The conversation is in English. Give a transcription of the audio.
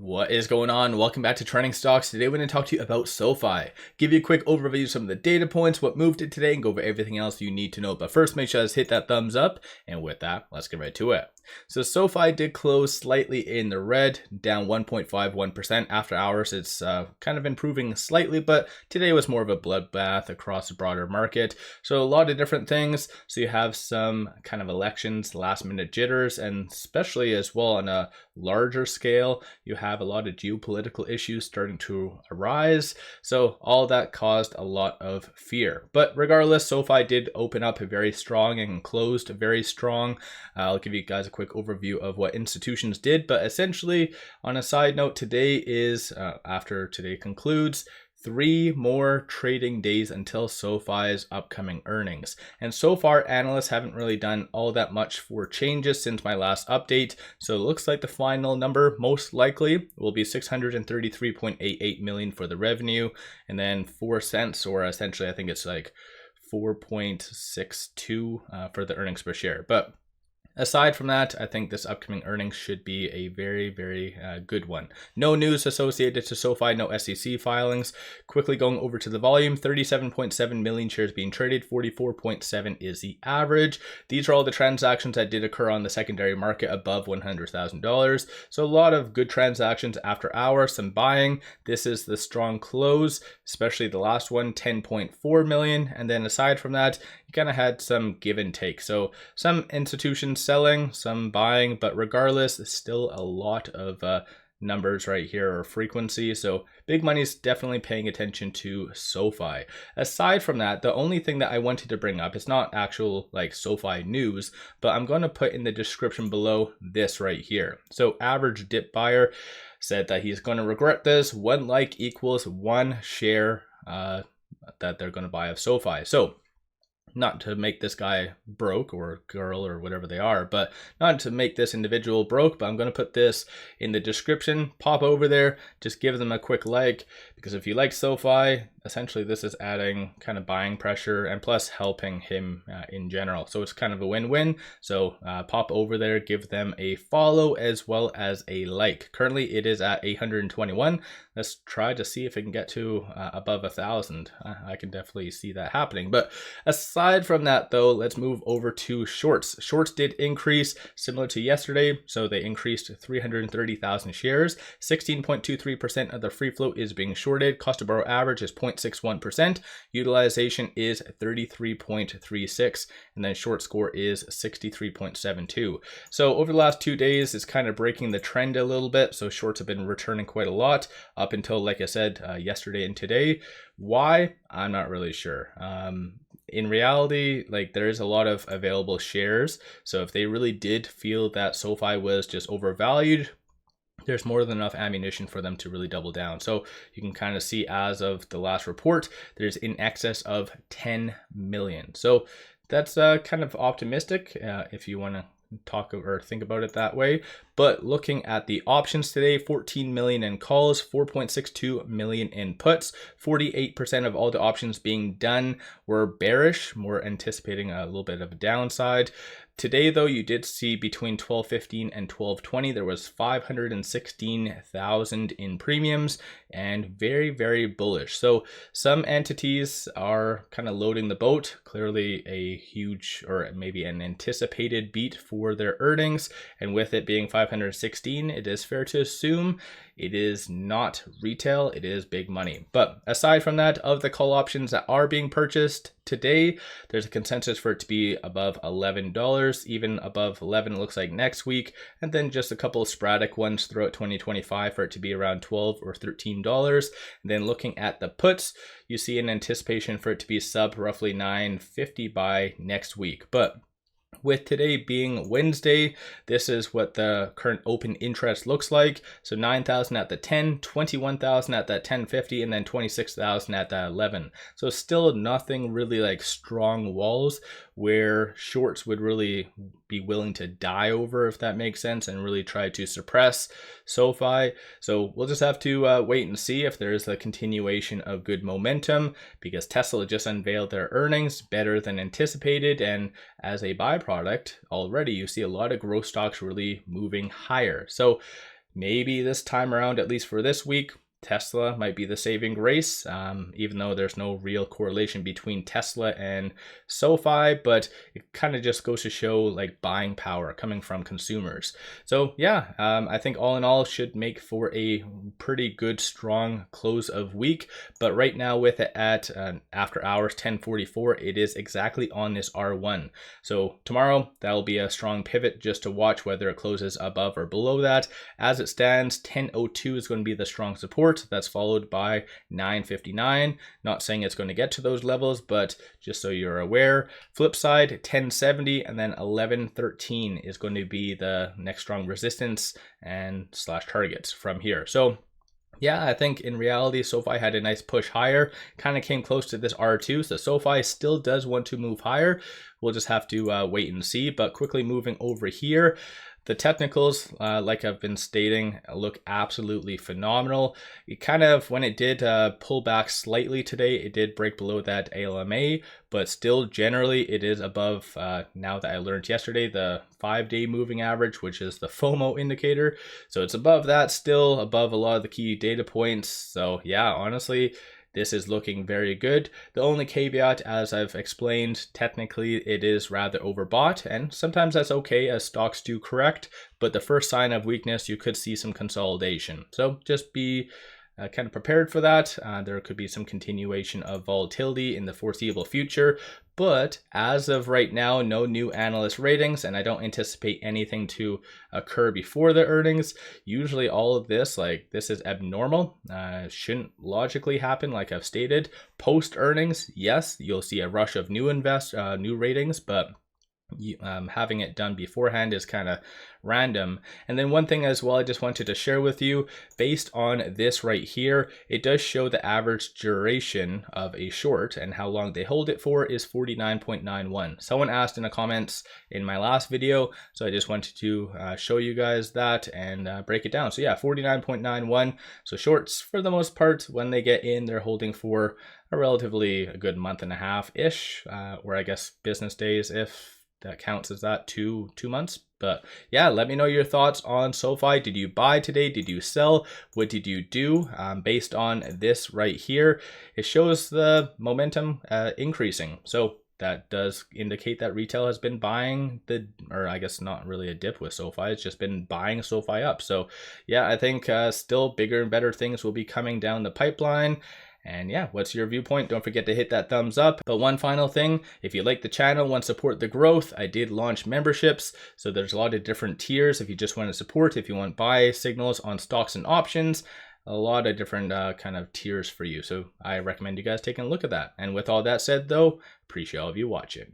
What is going on? Welcome back to Trending Stocks. Today we're going to talk to you about SoFi. Give you a quick overview of some of the data points, what moved it today, and go over everything else you need to know. But first, make sure to hit that thumbs up. And with that, let's get right to it. So SoFi did close slightly in the red, down 1.51% after hours. It's kind of improving slightly, but today was more of a bloodbath across the broader market. So a lot of different things. So you have some kind of elections, last minute jitters, and especially as well on a larger scale, you have a lot of geopolitical issues starting to arise. So all that caused a lot of fear. But regardless, SoFi did open up very strong and closed very strong. I'll give you guys a quick overview of what institutions did, but essentially on a side note, today is after today concludes 3 more trading days until SoFi's upcoming earnings. And so far, analysts haven't really done all that much for changes since my last update. So it looks like the final number most likely will be 633.88 million for the revenue, and then 4 cents, or essentially I think it's like 4.62 for the earnings per share. But aside from that, I think this upcoming earnings should be a very, very good one. No news associated to SoFi, no SEC filings. Quickly going over to the volume, 37.7 million shares being traded, 44.7 is the average. These are all the transactions that did occur on the secondary market above $100,000. So a lot of good transactions after hours, some buying. This is the strong close, especially the last one, 10.4 million. And then aside from that, you kind of had some give and take. So some institutions selling, some buying, but regardless, it's still a lot of numbers right here, or frequency. So big money's definitely paying attention to SoFi. Aside from that, the only thing that I wanted to bring up, it's not actual like SoFi news, but I'm going to put in the description below this right here. So average dip buyer said that he's going to regret this. 1 like equals 1 share that they're going to buy of SoFi. So not to make this guy broke, or girl, or whatever they are, but not to make this individual broke, but I'm going to put this in the description. Pop over there, just give them a quick like, because if you like SoFi, essentially this is adding kind of buying pressure and plus helping him in general. So it's kind of a win-win. So pop over there, give them a follow as well as a like. Currently it is at 821. Let's try to see if it can get to above 1,000. I can definitely see that happening. But aside from that though, let's move over to shorts. Shorts did increase similar to yesterday. So they increased 330,000 shares. 16.23% of the free float is being shorted. Cost to borrow average is 0.61%. Utilization is 33.36. And then short score is 63.72. So over the last 2 days, it's kind of breaking the trend a little bit. So shorts have been returning quite a lot up until, like I said, yesterday and today. Why? I'm not really sure. In reality, like there is a lot of available shares. So if they really did feel that SoFi was just overvalued, there's more than enough ammunition for them to really double down. So you can kind of see as of the last report, there's in excess of 10 million. So that's kind of optimistic if you want to talk or think about it that way. But looking at the options today, 14 million in calls, 4.62 million in puts, 48% of all the options being done were bearish, more anticipating a little bit of a downside. Today, though, you did see between 12.15 and 12.20, there was 516,000 in premiums, and very, very bullish. So some entities are kind of loading the boat. Clearly a huge, or maybe an anticipated beat for their earnings. And with it being 516, it is fair to assume it is not retail, it is big money. But aside from that, of the call options that are being purchased today, there's a consensus for it to be above $11, even above 11 it looks like next week, and then just a couple of sporadic ones throughout 2025 for it to be around $12 or $13. And then looking at the puts, you see an anticipation for it to be sub roughly $9.50 by next week. But with today being Wednesday, this is what the current open interest looks like. So 9,000 at the 10, 21,000 at that 10.50, and then 26,000 at that 11. So still nothing really like strong walls where shorts would really be willing to die over, if that makes sense, and really try to suppress SoFi. So we'll just have to wait and see if there's a continuation of good momentum, because Tesla just unveiled their earnings better than anticipated, and as a byproduct already you see a lot of growth stocks really moving higher. So maybe this time around, at least for this week, Tesla might be the saving grace, even though there's no real correlation between Tesla and SoFi, but it kind of just goes to show like buying power coming from consumers. So yeah, I think all in all should make for a pretty good, strong close of week. But right now with it at after hours 10:44, it is exactly on this R1. So tomorrow, that'll be a strong pivot just to watch whether it closes above or below that. As it stands, 10:02 is going to be the strong support. That's followed by 9:59. Not saying it's going to get to those levels, but just so you're aware. Flip side, 10:70, and then 11:13 is going to be the next strong resistance and slash targets from here. So yeah, I think in reality, SoFi had a nice push higher, kind of came close to this R2. So SoFi still does want to move higher. We'll just have to wait and see. But quickly moving over here, the technicals, like I've been stating, look absolutely phenomenal. It kind of, when it did pull back slightly today, it did break below that ALMA, but still generally it is above, now that I learned yesterday, the 5-day moving average, which is the FOMO indicator. So it's above that, still above a lot of the key data points. So yeah, honestly, this is looking very good. The only caveat, as I've explained, technically it is rather overbought, and sometimes that's okay as stocks do correct, but the first sign of weakness, you could see some consolidation. So just be kind of prepared for that. There could be some continuation of volatility in the foreseeable future, but as of right now, no new analyst ratings, and I don't anticipate anything to occur before the earnings. Usually all of this, like this is abnormal, shouldn't logically happen like I've stated. Post earnings, yes, you'll see a rush of new ratings, but having it done beforehand is kind of random. And then one thing as well I just wanted to share with you, based on this right here, it does show the average duration of a short, and how long they hold it for is 49.91. Someone asked in the comments in my last video, so I just wanted to show you guys that and break it down. So yeah, 49.91. So shorts, for the most part, when they get in, they're holding for a relatively good month and a half ish, or I guess business days, if that counts as that, two months. But yeah, let me know your thoughts on SoFi. Did you buy today? Did you sell? What did you do? Based on this right here, it shows the momentum increasing. So that does indicate that retail has been buying or I guess not really a dip with SoFi, it's just been buying SoFi up. So yeah, I think still bigger and better things will be coming down the pipeline. And yeah, what's your viewpoint? Don't forget to hit that thumbs up. But one final thing, if you like the channel, want to support the growth, I did launch memberships. So there's a lot of different tiers if you just want to support, if you want buy signals on stocks and options, a lot of different kind of tiers for you. So I recommend you guys taking a look at that. And with all that said though, appreciate all of you watching.